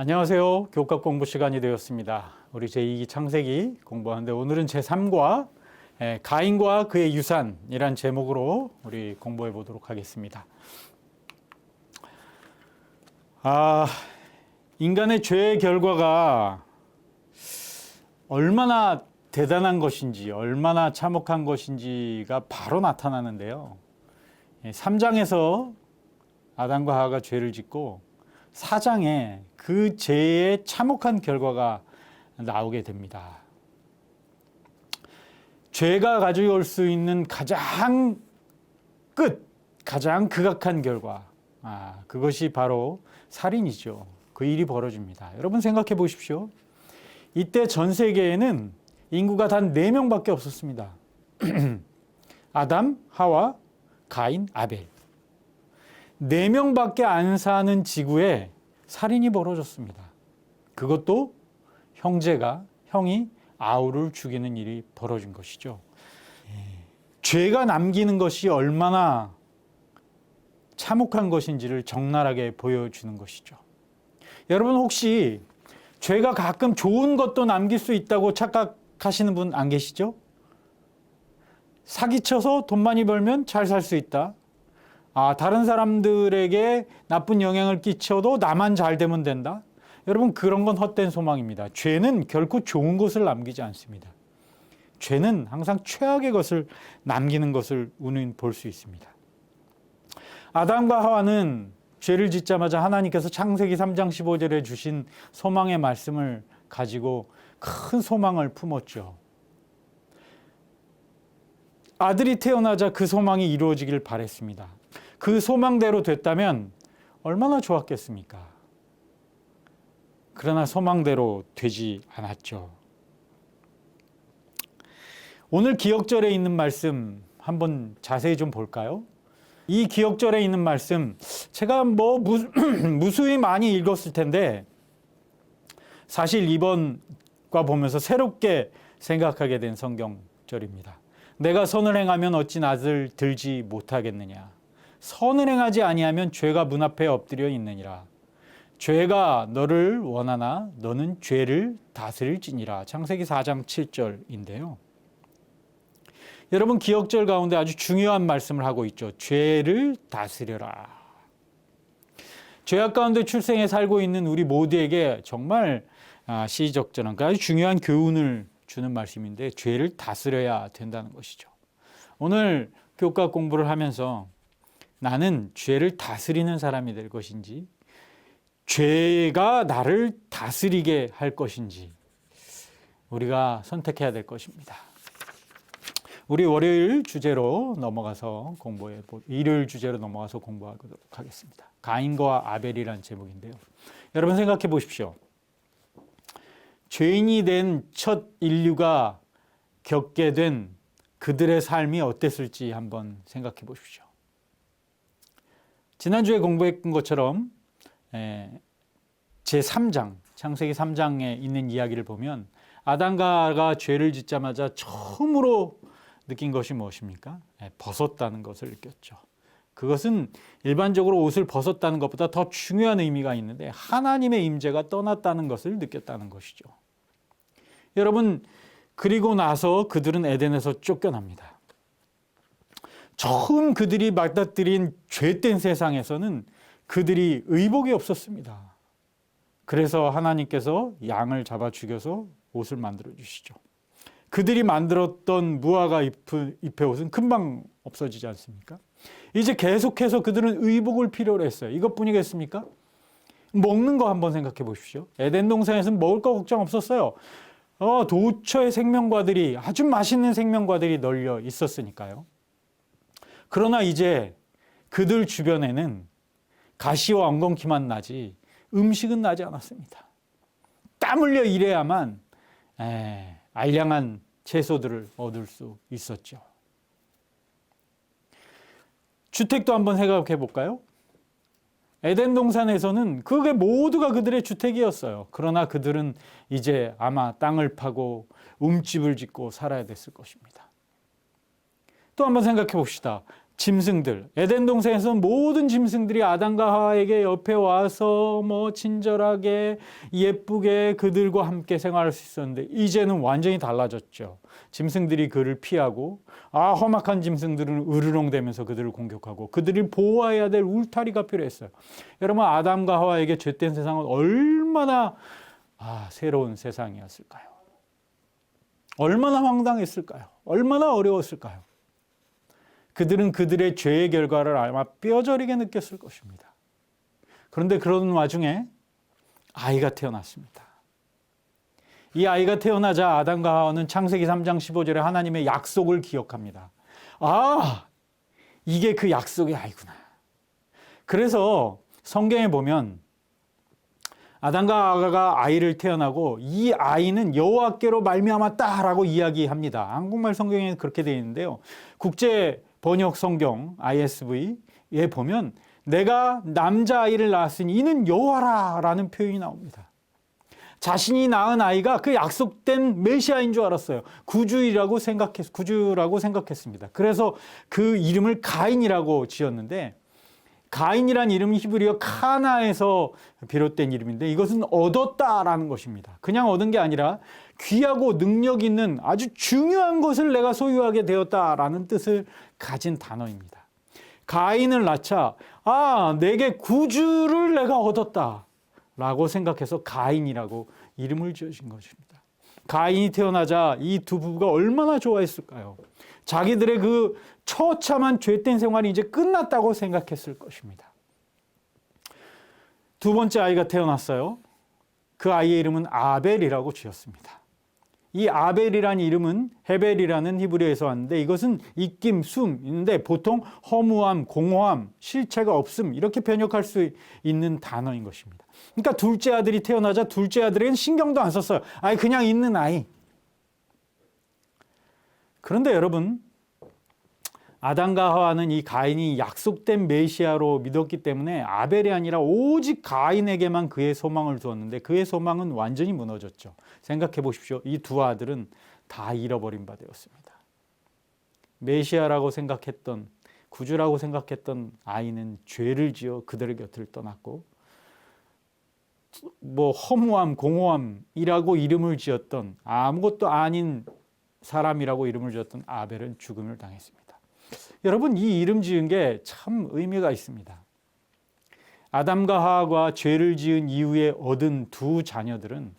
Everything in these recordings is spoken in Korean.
안녕하세요. 교과 공부 시간이 되었습니다. 우리 제2기 창세기 공부하는데 오늘은 제3과 가인과 그의 유산이란 제목으로 우리 공부해 보도록 하겠습니다. 인간의 죄의 결과가 얼마나 대단한 것인지, 얼마나 참혹한 것인지가 바로 나타나는데요. 3장에서 아담과 하와가 죄를 짓고 4장에 그 죄의 참혹한 결과가 나오게 됩니다. 죄가 가져올 수 있는 가장 가장 극악한 결과, 그것이 바로 살인이죠. 그 일이 벌어집니다. 여러분 생각해 보십시오. 이때 전 세계에는 인구가 단 4명밖에 없었습니다. 아담, 하와, 가인, 아벨. 4명밖에 안 사는 지구에 살인이 벌어졌습니다. 그것도 형이 아우를 죽이는 일이 벌어진 것이죠. 죄가 남기는 것이 얼마나 참혹한 것인지를 적나라하게 보여주는 것이죠. 여러분 혹시 죄가 가끔 좋은 것도 남길 수 있다고 착각하시는 분 안 계시죠? 사기쳐서 돈 많이 벌면 잘 살 수 있다. 다른 사람들에게 나쁜 영향을 끼쳐도 나만 잘 되면 된다. 여러분 그런 건 헛된 소망입니다. 죄는 결코 좋은 것을 남기지 않습니다. 죄는 항상 최악의 것을 남기는 것을 우리는 볼 수 있습니다. 아담과 하와는 죄를 짓자마자 하나님께서 창세기 3장 15절에 주신 소망의 말씀을 가지고 큰 소망을 품었죠. 아들이 태어나자 그 소망이 이루어지길 바랬습니다. 그 소망대로 됐다면 얼마나 좋았겠습니까? 그러나 소망대로 되지 않았죠. 오늘 기억절에 있는 말씀 한번 자세히 좀 볼까요? 이 기억절에 있는 말씀 제가 무수히 많이 읽었을 텐데 사실 이번 과 보면서 새롭게 생각하게 된 성경절입니다. 내가 선을 행하면 어찌 낯을 들지 못하겠느냐. 선을 행하지 아니하면 죄가 문 앞에 엎드려 있느니라. 죄가 너를 원하나 너는 죄를 다스릴지니라. 창세기 4장 7절인데요. 여러분 기억절 가운데 아주 중요한 말씀을 하고 있죠. 죄를 다스려라. 죄악 가운데 출생해 살고 있는 우리 모두에게 정말 시적절한 아주 중요한 교훈을 주는 말씀인데 죄를 다스려야 된다는 것이죠. 오늘 교과 공부를 하면서 나는 죄를 다스리는 사람이 될 것인지 죄가 나를 다스리게 할 것인지 우리가 선택해야 될 것입니다. 우리 일요일 주제로 넘어가서 공부하도록 하겠습니다. 가인과 아벨이라는 제목인데요. 여러분 생각해 보십시오. 죄인이 된 첫 인류가 겪게 된 그들의 삶이 어땠을지 한번 생각해 보십시오. 지난주에 공부했던 것처럼 제3장, 창세기 3장에 있는 이야기를 보면 아담과 하와가 죄를 짓자마자 처음으로 느낀 것이 무엇입니까? 벗었다는 것을 느꼈죠. 그것은 일반적으로 옷을 벗었다는 것보다 더 중요한 의미가 있는데 하나님의 임재가 떠났다는 것을 느꼈다는 것이죠. 여러분 그리고 나서 그들은 에덴에서 쫓겨납니다. 처음 그들이 맞닥뜨린 죄된 세상에서는 그들이 의복이 없었습니다. 그래서 하나님께서 양을 잡아 죽여서 옷을 만들어 주시죠. 그들이 만들었던 무화과 잎의 옷은 금방 없어지지 않습니까? 이제 계속해서 그들은 의복을 필요로 했어요. 이것뿐이겠습니까? 먹는 거 한번 생각해 보십시오. 에덴 동산에서는 먹을 거 걱정 없었어요. 도처의 생명과들이 아주 맛있는 생명과들이 널려 있었으니까요. 그러나 이제 그들 주변에는 가시와 엉겅퀴만 나지 음식은 나지 않았습니다. 땀 흘려 일해야만 알량한 채소들을 얻을 수 있었죠. 주택도 한번 생각해 볼까요? 에덴 동산에서는 그게 모두가 그들의 주택이었어요. 그러나 그들은 이제 아마 땅을 파고 움집을 짓고 살아야 됐을 것입니다. 또 한번 생각해 봅시다. 짐승들, 에덴 동산에서 모든 짐승들이 아담과 하와에게 옆에 와서 뭐 친절하게 예쁘게 그들과 함께 생활할 수 있었는데 이제는 완전히 달라졌죠. 짐승들이 그를 피하고 험악한 짐승들은 으르렁대면서 그들을 공격하고 그들을 보호해야 될 울타리가 필요했어요. 여러분, 아담과 하와에게 죄된 세상은 얼마나 새로운 세상이었을까요? 얼마나 황당했을까요? 얼마나 어려웠을까요? 그들은 그들의 죄의 결과를 아마 뼈저리게 느꼈을 것입니다. 그런데 그런 와중에 아이가 태어났습니다. 이 아이가 태어나자 아담과 하와는 창세기 3장 15절에 하나님의 약속을 기억합니다. 이게 그 약속의 아이구나. 그래서 성경에 보면 아담과 하와가 아이를 태어나고 이 아이는 여호와께로 말미암았다라고 이야기합니다. 한국말 성경에는 그렇게 되어 있는데요. 국제 번역 성경 ISV에 보면 내가 남자아이를 낳았으니 이는 여호와라라는 표현이 나옵니다. 자신이 낳은 아이가 그 약속된 메시아인 줄 알았어요. 구주라고 생각했습니다. 그래서 그 이름을 가인이라고 지었는데 가인이란 이름은 히브리어 카나에서 비롯된 이름인데 이것은 얻었다라는 것입니다. 그냥 얻은 게 아니라 귀하고 능력 있는 아주 중요한 것을 내가 소유하게 되었다라는 뜻을 가진 단어입니다. 가인을 낳자 내게 구주를 내가 얻었다라고 생각해서 가인이라고 이름을 지어준 것입니다. 가인이 태어나자 이 두 부부가 얼마나 좋아했을까요? 자기들의 그 처참한 죄된 생활이 이제 끝났다고 생각했을 것입니다. 두 번째 아이가 태어났어요. 그 아이의 이름은 아벨이라고 지었습니다. 이 아벨이라는 이름은 헤벨이라는 히브리어에서 왔는데 이것은 입김, 숨인데 보통 허무함, 공허함, 실체가 없음 이렇게 번역할 수 있는 단어인 것입니다. 그러니까 둘째 아들이 태어나자 둘째 아들에겐 신경도 안 썼어요. 그냥 있는 아이. 그런데 여러분, 아담과 하와는 이 가인이 약속된 메시아로 믿었기 때문에 아벨이 아니라 오직 가인에게만 그의 소망을 두었는데 그의 소망은 완전히 무너졌죠. 생각해 보십시오. 이 두 아들은 다 잃어버린 바 되었습니다. 메시아라고 생각했던, 구주라고 생각했던 아이는 죄를 지어 그들의 곁을 떠났고 허무함, 공허함이라고 이름을 지었던 아무것도 아닌 사람이라고 이름을 지었던 아벨은 죽음을 당했습니다. 여러분, 이 이름 지은 게 참 의미가 있습니다. 아담과 하와가 죄를 지은 이후에 얻은 두 자녀들은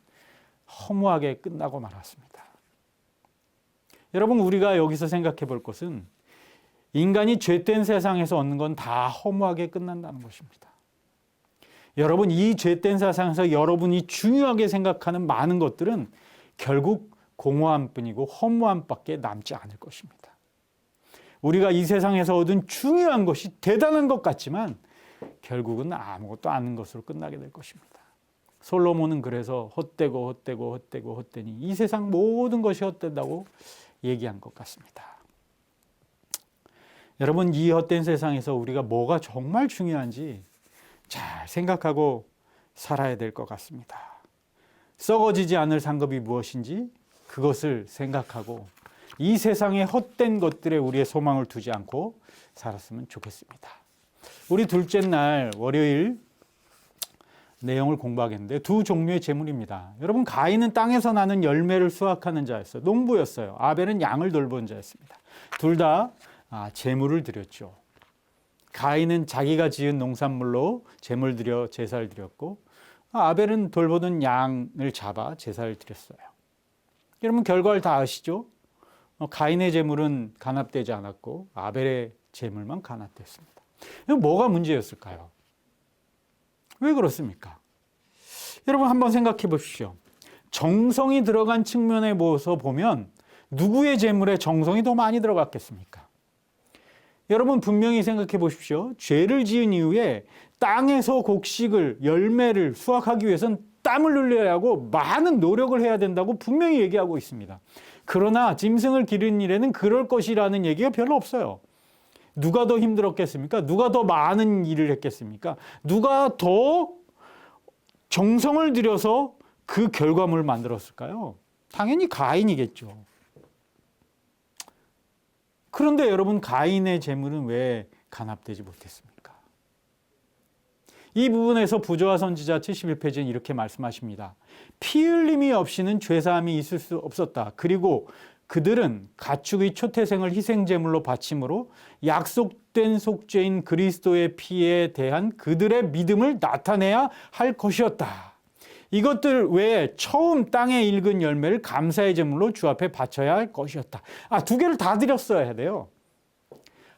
허무하게 끝나고 말았습니다. 여러분, 우리가 여기서 생각해 볼 것은 인간이 죄된 세상에서 얻는 건 다 허무하게 끝난다는 것입니다. 여러분, 이 죄된 세상에서 여러분이 중요하게 생각하는 많은 것들은 결국 공허함뿐이고 허무함밖에 남지 않을 것입니다. 우리가 이 세상에서 얻은 중요한 것이 대단한 것 같지만 결국은 아무것도 아닌 것으로 끝나게 될 것입니다. 솔로몬은 그래서 헛되니 이 세상 모든 것이 헛된다고 얘기한 것 같습니다. 여러분, 이 헛된 세상에서 우리가 뭐가 정말 중요한지 잘 생각하고 살아야 될 것 같습니다. 썩어지지 않을 상급이 무엇인지 그것을 생각하고 이 세상의 헛된 것들에 우리의 소망을 두지 않고 살았으면 좋겠습니다. 우리 둘째 날 월요일 내용을 공부하겠는데 두 종류의 재물입니다. 여러분, 가인은 땅에서 나는 열매를 수확하는 자였어요. 농부였어요. 아벨은 양을 돌보는 자였습니다. 둘 다 제물을 드렸죠. 가인은 자기가 지은 농산물로 제물 드려 제사를 드렸고 아벨은 돌보던 양을 잡아 제사를 드렸어요. 여러분, 결과를 다 아시죠? 가인의 제물은 간합되지 않았고 아벨의 제물만 간합됐습니다. 뭐가 문제였을까요? 왜 그렇습니까? 여러분, 한번 생각해 보십시오. 정성이 들어간 측면에 모여서 보면 누구의 제물에 정성이 더 많이 들어갔겠습니까? 여러분, 분명히 생각해 보십시오. 죄를 지은 이후에 땅에서 곡식을, 열매를 수확하기 위해서는 땀을 흘려야 하고 많은 노력을 해야 된다고 분명히 얘기하고 있습니다. 그러나 짐승을 기르는 일에는 그럴 것이라는 얘기가 별로 없어요. 누가 더 힘들었겠습니까? 누가 더 많은 일을 했겠습니까? 누가 더 정성을 들여서 그 결과물을 만들었을까요? 당연히 가인이겠죠. 그런데 여러분, 가인의 재물은 왜 간합되지 못했습니까? 이 부분에서 부조화 선지자 71페이지는 이렇게 말씀하십니다. 피 흘림이 없이는 죄사함이 있을 수 없었다. 그리고 그들은 가축의 초태생을 희생제물로 바침으로 약속된 속죄인 그리스도의 피에 대한 그들의 믿음을 나타내야 할 것이었다. 이것들 외에 처음 땅에 익은 열매를 감사의 제물로 주 앞에 바쳐야 할 것이었다. 두 개를 다 드렸어야 돼요.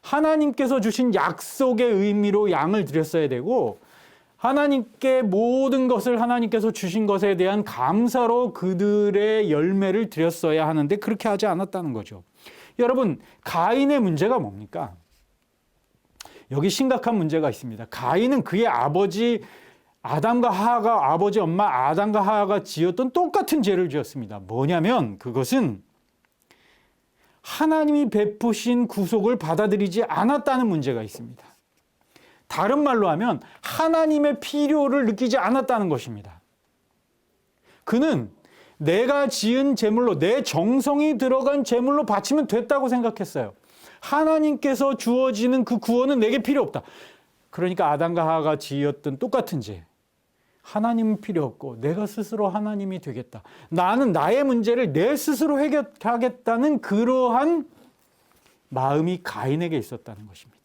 하나님께서 주신 약속의 의미로 양을 드렸어야 되고, 하나님께 모든 것을 하나님께서 주신 것에 대한 감사로 그들의 열매를 드렸어야 하는데 그렇게 하지 않았다는 거죠. 여러분, 가인의 문제가 뭡니까? 여기 심각한 문제가 있습니다. 가인은 그의 아버지 아담과 하하가, 아버지 엄마 아담과 하하가 지었던 똑같은 죄를 지었습니다. 뭐냐면 그것은 하나님이 베푸신 구속을 받아들이지 않았다는 문제가 있습니다. 다른 말로 하면 하나님의 필요를 느끼지 않았다는 것입니다. 그는 내가 지은 제물로, 내 정성이 들어간 제물로 바치면 됐다고 생각했어요. 하나님께서 주어지는 그 구원은 내게 필요 없다. 그러니까 아담과 하하가 지었던 똑같은 죄. 하나님은 필요 없고 내가 스스로 하나님이 되겠다. 나는 나의 문제를 내 스스로 해결하겠다는 그러한 마음이 가인에게 있었다는 것입니다.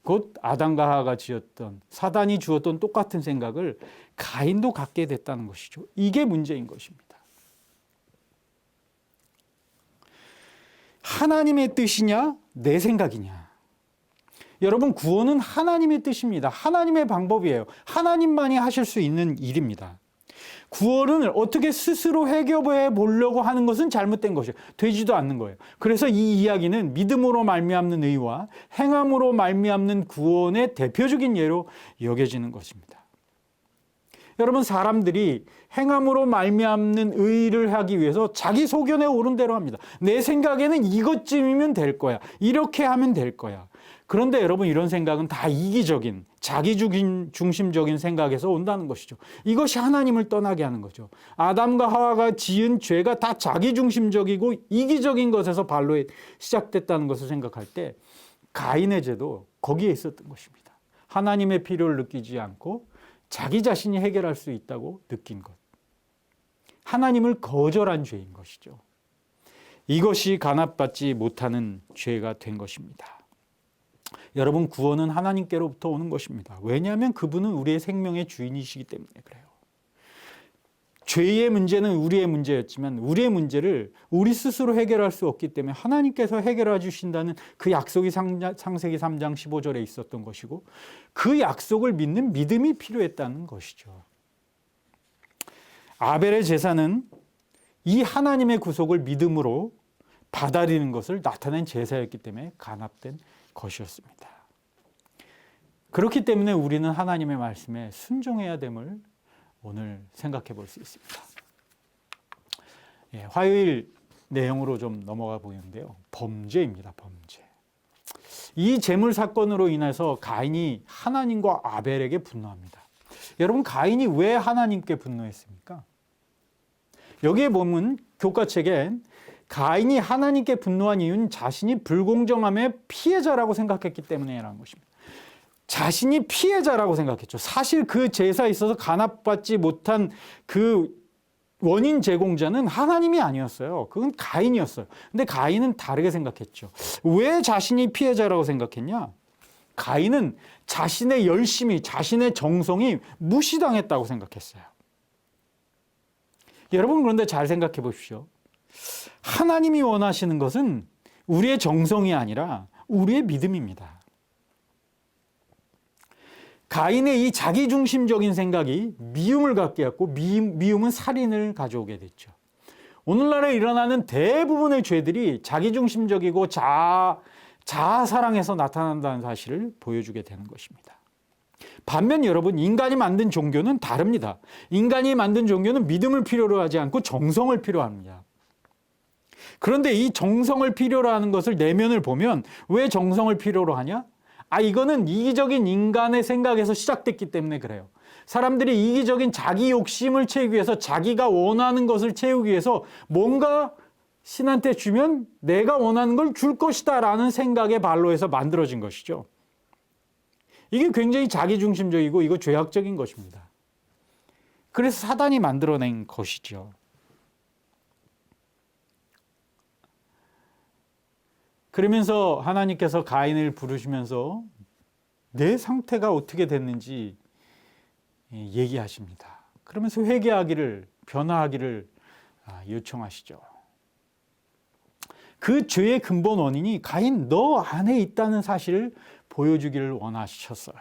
곧 아담과 하하가 지었던, 사단이 주었던 똑같은 생각을 가인도 갖게 됐다는 것이죠. 이게 문제인 것입니다. 하나님의 뜻이냐, 내 생각이냐. 여러분, 구원은 하나님의 뜻입니다. 하나님의 방법이에요. 하나님만이 하실 수 있는 일입니다. 구원을 어떻게 스스로 해결해 보려고 하는 것은 잘못된 것이에요. 되지도 않는 거예요. 그래서 이 이야기는 믿음으로 말미암는 의와 행함으로 말미암는 구원의 대표적인 예로 여겨지는 것입니다. 여러분, 사람들이 행함으로 말미암는 의를 하기 위해서 자기 소견에 오른 대로 합니다. 내 생각에는 이것쯤이면 될 거야. 이렇게 하면 될 거야. 그런데 여러분, 이런 생각은 다 이기적인, 자기 중심적인 생각에서 온다는 것이죠. 이것이 하나님을 떠나게 하는 거죠. 아담과 하와가 지은 죄가 다 자기 중심적이고 이기적인 것에서 발로 시작됐다는 것을 생각할 때 가인의 죄도 거기에 있었던 것입니다. 하나님의 필요를 느끼지 않고 자기 자신이 해결할 수 있다고 느낀 것. 하나님을 거절한 죄인 것이죠. 이것이 간합받지 못하는 죄가 된 것입니다. 여러분, 구원은 하나님께로부터 오는 것입니다. 왜냐하면 그분은 우리의 생명의 주인이시기 때문에 그래요. 죄의 문제는 우리의 문제였지만 우리의 문제를 우리 스스로 해결할 수 없기 때문에 하나님께서 해결해 주신다는 그 약속이 창세기 3장 15절에 있었던 것이고, 그 약속을 믿는 믿음이 필요했다는 것이죠. 아벨의 제사는 이 하나님의 구속을 믿음으로 받아들이는 것을 나타낸 제사였기 때문에 간합된 것이었습니다. 그렇기 때문에 우리는 하나님의 말씀에 순종해야 됨을 오늘 생각해 볼 수 있습니다. 화요일 내용으로 좀 넘어가 보이는데요. 범죄입니다. 범죄. 이 재물 사건으로 인해서 가인이 하나님과 아벨에게 분노합니다. 여러분, 가인이 왜 하나님께 분노했습니까? 여기에 보면 교과책엔 가인이 하나님께 분노한 이유는 자신이 불공정함의 피해자라고 생각했기 때문이라는 것입니다. 자신이 피해자라고 생각했죠. 사실 그 제사에 있어서 간합받지 못한 그 원인 제공자는 하나님이 아니었어요. 그건 가인이었어요. 근데 가인은 다르게 생각했죠. 왜 자신이 피해자라고 생각했냐? 가인은 자신의 열심이, 자신의 정성이 무시당했다고 생각했어요. 여러분, 그런데 잘 생각해 보십시오. 하나님이 원하시는 것은 우리의 정성이 아니라 우리의 믿음입니다. 가인의 이 자기중심적인 생각이 미움을 갖게 했고, 미움은 살인을 가져오게 됐죠. 오늘날에 일어나는 대부분의 죄들이 자기중심적이고 자아사랑에서 나타난다는 사실을 보여주게 되는 것입니다. 반면 여러분, 인간이 만든 종교는 다릅니다. 인간이 만든 종교는 믿음을 필요로 하지 않고 정성을 필요로 합니다. 그런데 이 정성을 필요로 하는 것을 내면을 보면 왜 정성을 필요로 하냐? 이거는 이기적인 인간의 생각에서 시작됐기 때문에 그래요. 사람들이 이기적인 자기 욕심을 채우기 위해서, 자기가 원하는 것을 채우기 위해서 뭔가 신한테 주면 내가 원하는 걸 줄 것이다 라는 생각에 발로해서 만들어진 것이죠. 이게 굉장히 자기중심적이고 이거 죄악적인 것입니다. 그래서 사단이 만들어낸 것이죠. 그러면서 하나님께서 가인을 부르시면서 내 상태가 어떻게 됐는지 얘기하십니다. 그러면서 회개하기를, 변화하기를 요청하시죠. 그 죄의 근본 원인이 가인 너 안에 있다는 사실을 보여주기를 원하셨어요.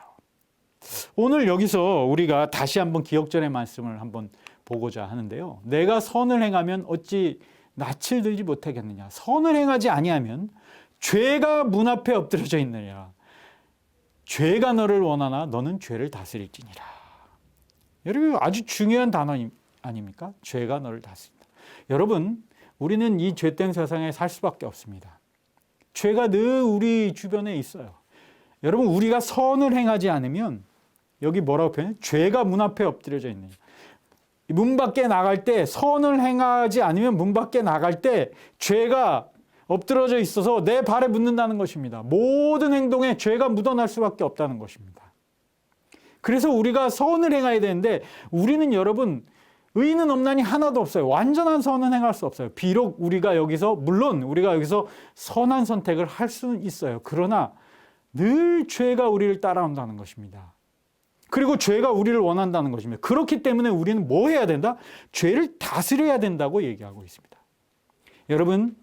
오늘 여기서 우리가 다시 한번 기억전의 말씀을 한번 보고자 하는데요. 내가 선을 행하면 어찌 낯을 들지 못하겠느냐. 선을 행하지 아니하면 죄가 문 앞에 엎드려져 있느냐. 죄가 너를 원하나 너는 죄를 다스릴지니라. 여러분 아주 중요한 단어 아닙니까? 죄가 너를 다스린다. 여러분 우리는 이 죄된 세상에 살 수밖에 없습니다. 죄가 늘 우리 주변에 있어요. 여러분 우리가 선을 행하지 않으면 여기 뭐라고 표현해요? 죄가 문 앞에 엎드려져 있는. 문 밖에 나갈 때 선을 행하지 않으면 문 밖에 나갈 때 죄가 엎드러져 있어서 내 발에 묻는다는 것입니다. 모든 행동에 죄가 묻어날 수밖에 없다는 것입니다. 그래서 우리가 선을 행해야 되는데 우리는 여러분 의인은 없나니 하나도 없어요. 완전한 선은 행할 수 없어요. 비록 우리가 여기서 물론 우리가 여기서 선한 선택을 할 수는 있어요. 그러나 늘 죄가 우리를 따라온다는 것입니다. 그리고 죄가 우리를 원한다는 것입니다. 그렇기 때문에 우리는 뭐 해야 된다? 죄를 다스려야 된다고 얘기하고 있습니다. 여러분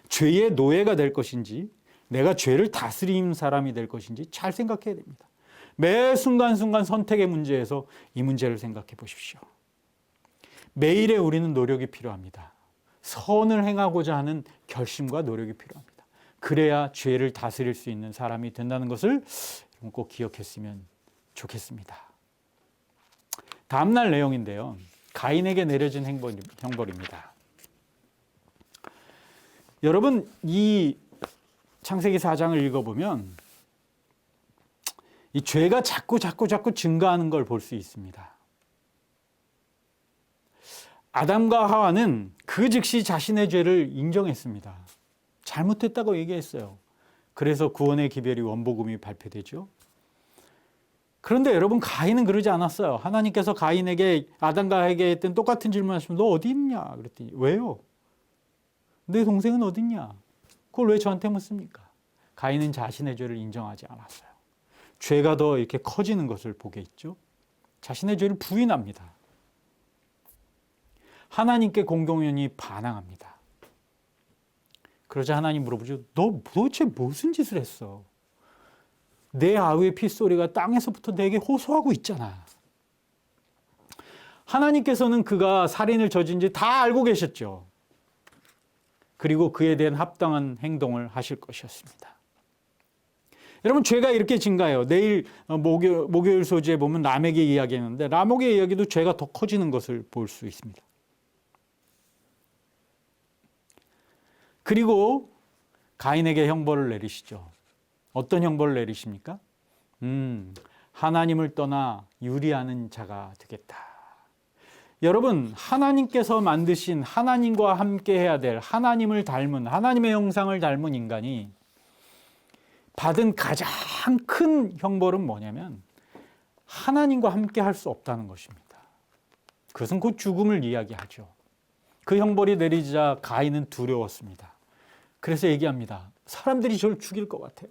죄의 노예가 될 것인지 내가 죄를 다스리는 사람이 될 것인지 잘 생각해야 됩니다. 매 순간순간 선택의 문제에서 이 문제를 생각해 보십시오. 매일에 우리는 노력이 필요합니다. 선을 행하고자 하는 결심과 노력이 필요합니다. 그래야 죄를 다스릴 수 있는 사람이 된다는 것을 꼭 기억했으면 좋겠습니다. 다음날 내용인데요. 가인에게 내려진 형벌입니다. 여러분 이 창세기 4장을 읽어보면 이 죄가 자꾸 증가하는 걸 볼 수 있습니다. 아담과 하와는 그 즉시 자신의 죄를 인정했습니다. 잘못했다고 얘기했어요. 그래서 구원의 기별이 원복음이 발표되죠. 그런데 여러분 가인은 그러지 않았어요. 하나님께서 가인에게 아담과 하에게 했던 똑같은 질문하시면 너 어디 있냐? 그랬더니 왜요? 내 동생은 어디 있냐? 그걸 왜 저한테 묻습니까? 가인은 자신의 죄를 인정하지 않았어요. 죄가 더 이렇게 커지는 것을 보게 있죠. 자신의 죄를 부인합니다. 하나님께 공공연히 반항합니다. 그러자 하나님 물어보죠. 너 도대체 무슨 짓을 했어? 내 아우의 핏소리가 땅에서부터 내게 호소하고 있잖아. 하나님께서는 그가 살인을 저지른지 다 알고 계셨죠. 그리고 그에 대한 합당한 행동을 하실 것이었습니다. 여러분 죄가 이렇게 증가해요. 내일 목요일 소지에 보면 라멕의 이야기했는데 라멕의 이야기도 죄가 더 커지는 것을 볼 수 있습니다. 그리고 가인에게 형벌을 내리시죠. 어떤 형벌을 내리십니까? 하나님을 떠나 유리하는 자가 되겠다. 여러분 하나님께서 만드신 하나님과 함께 해야 될 하나님을 닮은 하나님의 형상을 닮은 인간이 받은 가장 큰 형벌은 뭐냐면 하나님과 함께 할 수 없다는 것입니다. 그것은 곧 죽음을 이야기하죠. 그 형벌이 내리자 가인은 두려웠습니다. 그래서 얘기합니다. 사람들이 저를 죽일 것 같아요.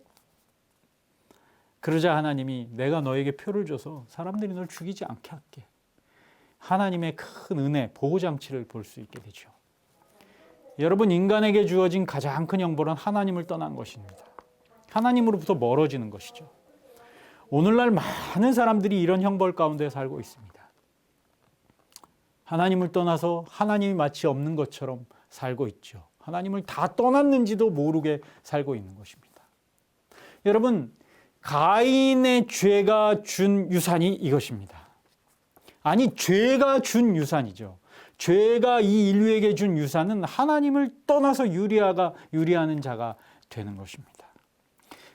그러자 하나님이 내가 너에게 표를 줘서 사람들이 널 죽이지 않게 할게. 하나님의 큰 은혜, 보호장치를 볼 수 있게 되죠. 여러분 인간에게 주어진 가장 큰 형벌은 하나님을 떠난 것입니다. 하나님으로부터 멀어지는 것이죠. 오늘날 많은 사람들이 이런 형벌 가운데 살고 있습니다. 하나님을 떠나서 하나님이 마치 없는 것처럼 살고 있죠. 하나님을 다 떠났는지도 모르게 살고 있는 것입니다. 여러분 가인의 죄가 준 유산이 이것입니다. 아니 죄가 준 유산이죠. 죄가 이 인류에게 준 유산은 하나님을 떠나서 유리하는 자가 되는 것입니다.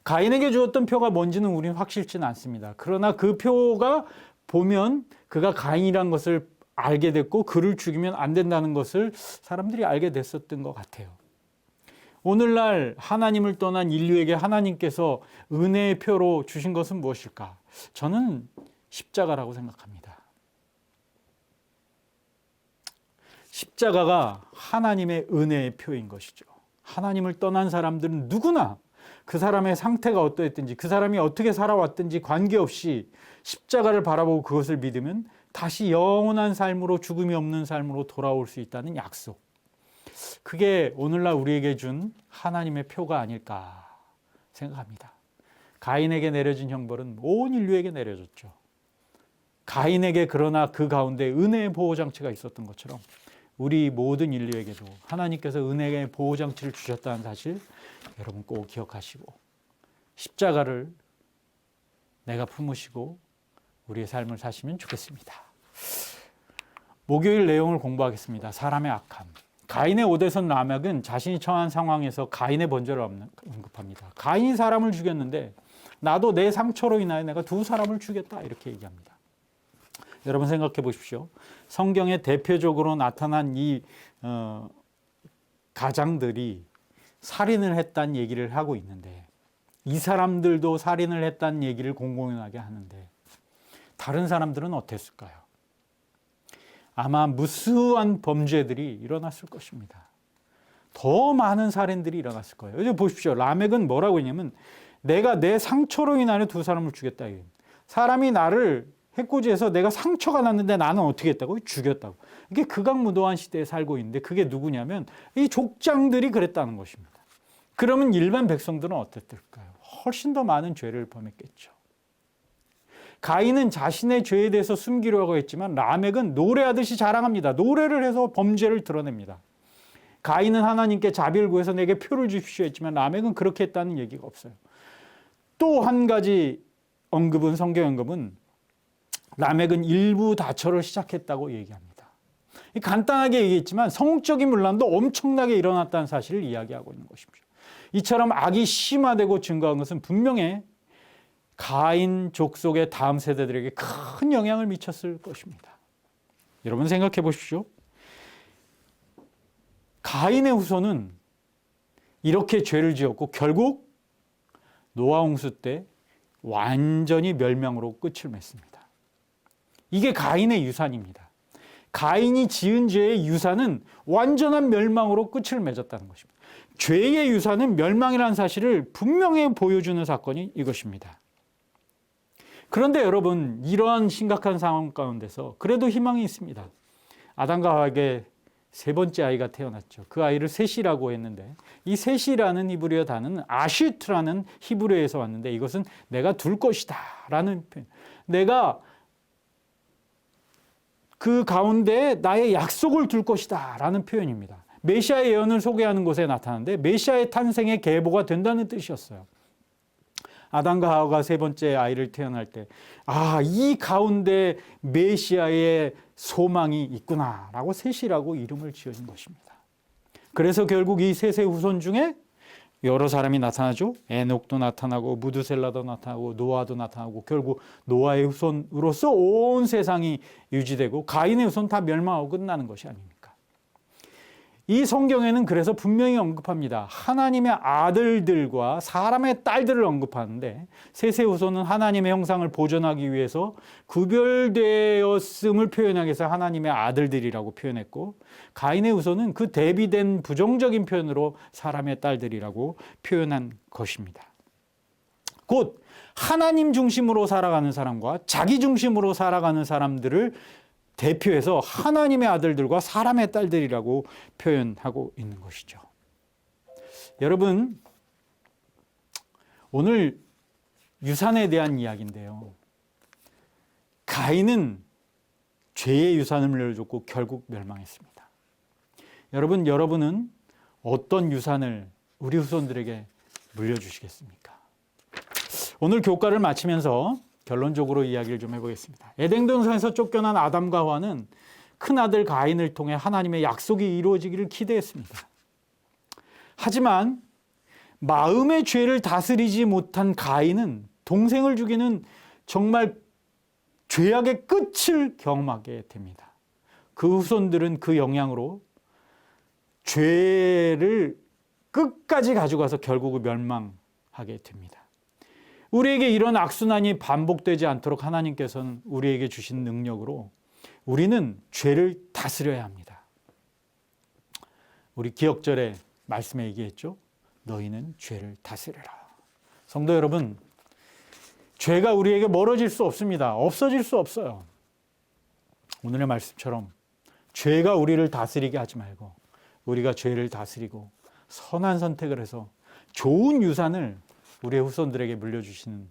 가인에게 주었던 표가 뭔지는 우리는 확실치는 않습니다. 그러나 그 표가 보면 그가 가인이란 것을 알게 됐고 그를 죽이면 안 된다는 것을 사람들이 알게 됐었던 것 같아요. 오늘날 하나님을 떠난 인류에게 하나님께서 은혜의 표로 주신 것은 무엇일까? 저는 십자가라고 생각합니다. 십자가가 하나님의 은혜의 표인 것이죠. 하나님을 떠난 사람들은 누구나 그 사람의 상태가 어떠했든지 그 사람이 어떻게 살아왔든지 관계없이 십자가를 바라보고 그것을 믿으면 다시 영원한 삶으로 죽음이 없는 삶으로 돌아올 수 있다는 약속. 그게 오늘날 우리에게 준 하나님의 표가 아닐까 생각합니다. 가인에게 내려진 형벌은 온 인류에게 내려졌죠. 가인에게 그러나 그 가운데 은혜의 보호장치가 있었던 것처럼 우리 모든 인류에게도 하나님께서 은혜의 보호장치를 주셨다는 사실 여러분 꼭 기억하시고 십자가를 내가 품으시고 우리의 삶을 사시면 좋겠습니다. 목요일 내용을 공부하겠습니다. 사람의 악함. 가인의 오대손 라멕은 자신이 처한 상황에서 가인의 번제를 언급합니다. 가인이 사람을 죽였는데 나도 내 상처로 인하여 내가 두 사람을 죽였다 이렇게 얘기합니다. 여러분 생각해 보십시오. 성경에 대표적으로 나타난 이 가장들이 살인을 했다는 얘기를 하고 있는데 이 사람들도 살인을 했다는 얘기를 공공연하게 하는데 다른 사람들은 어땠을까요? 아마 무수한 범죄들이 일어났을 것입니다. 더 많은 살인들이 일어났을 거예요. 이제 보십시오. 라멕은 뭐라고 했냐면 내가 내 상처로 인하여 두 사람을 죽였다. 사람이 나를 해코지해서 내가 상처가 났는데 나는 어떻게 했다고? 죽였다고. 이게 극악무도한 시대에 살고 있는데 그게 누구냐면 이 족장들이 그랬다는 것입니다. 그러면 일반 백성들은 어땠을까요? 훨씬 더 많은 죄를 범했겠죠. 가인은 자신의 죄에 대해서 숨기려고 했지만 라멕은 노래하듯이 자랑합니다. 노래를 해서 범죄를 드러냅니다. 가인은 하나님께 자비를 구해서 내게 표를 주십시오 했지만 라멕은 그렇게 했다는 얘기가 없어요. 또 한 가지 언급은 성경 언급은 라멕은 일부 다처를 시작했다고 얘기합니다. 간단하게 얘기했지만 성적인 문란도 엄청나게 일어났다는 사실을 이야기하고 있는 것입니다. 이처럼 악이 심화되고 증가한 것은 분명히 가인 족속의 다음 세대들에게 큰 영향을 미쳤을 것입니다. 여러분 생각해 보십시오. 가인의 후손은 이렇게 죄를 지었고 결국 노아 홍수 때 완전히 멸망으로 끝을 맺습니다. 이게 가인의 유산입니다. 가인이 지은 죄의 유산은 완전한 멸망으로 끝을 맺었다는 것입니다. 죄의 유산은 멸망이라는 사실을 분명히 보여주는 사건이 이것입니다. 그런데 여러분 이러한 심각한 상황 가운데서 그래도 희망이 있습니다. 아담과 하와에게 세 번째 아이가 태어났죠. 그 아이를 셋이라고 했는데 이 셋이라는 히브리어 단어는 아슈트라는 히브리어에서 왔는데 이것은 내가 둘 것이다 라는 표현. 내가 그 가운데 나의 약속을 둘 것이다 라는 표현입니다. 메시아의 예언을 소개하는 곳에 나타나는데 메시아의 탄생의 계보가 된다는 뜻이었어요. 아담과 하와가 세 번째 아이를 태어날 때 이 가운데 메시아의 소망이 있구나라고 셋이라고 이름을 지어준 것입니다. 그래서 결국 이 셋의 후손 중에 여러 사람이 나타나죠. 에녹도 나타나고 무드셀라도 나타나고 노아도 나타나고 결국 노아의 후손으로서 온 세상이 유지되고 가인의 후손 다 멸망하고 끝나는 것이 아닙니까? 이 성경에는 그래서 분명히 언급합니다. 하나님의 아들들과 사람의 딸들을 언급하는데 셋의 후손은 하나님의 형상을 보존하기 위해서 구별되었음을 표현하기 위해서 하나님의 아들들이라고 표현했고 가인의 후손은 그 대비된 부정적인 표현으로 사람의 딸들이라고 표현한 것입니다. 곧 하나님 중심으로 살아가는 사람과 자기 중심으로 살아가는 사람들을 대표해서 하나님의 아들들과 사람의 딸들이라고 표현하고 있는 것이죠. 여러분, 오늘 유산에 대한 이야기인데요. 가인은 죄의 유산을 물려줬고 결국 멸망했습니다. 여러분은 어떤 유산을 우리 후손들에게 물려주시겠습니까? 오늘 교과를 마치면서 결론적으로 이야기를 좀 해보겠습니다. 에덴 동산에서 쫓겨난 아담과 하와는 큰아들 가인을 통해 하나님의 약속이 이루어지기를 기대했습니다. 하지만 마음의 죄를 다스리지 못한 가인은 동생을 죽이는 정말 죄악의 끝을 경험하게 됩니다. 그 후손들은 그 영향으로 죄를 끝까지 가져가서 결국은 멸망하게 됩니다. 우리에게 이런 악순환이 반복되지 않도록 하나님께서는 우리에게 주신 능력으로 우리는 죄를 다스려야 합니다. 우리 기억절에 말씀에 얘기했죠. 너희는 죄를 다스려라. 성도 여러분, 죄가 우리에게 멀어질 수 없습니다. 없어질 수 없어요. 오늘의 말씀처럼 죄가 우리를 다스리게 하지 말고 우리가 죄를 다스리고 선한 선택을 해서 좋은 유산을 우리의 후손들에게 물려주시는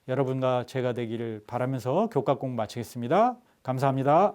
여러분과 제가 되기를 바라면서 교과 공부 마치겠습니다. 감사합니다.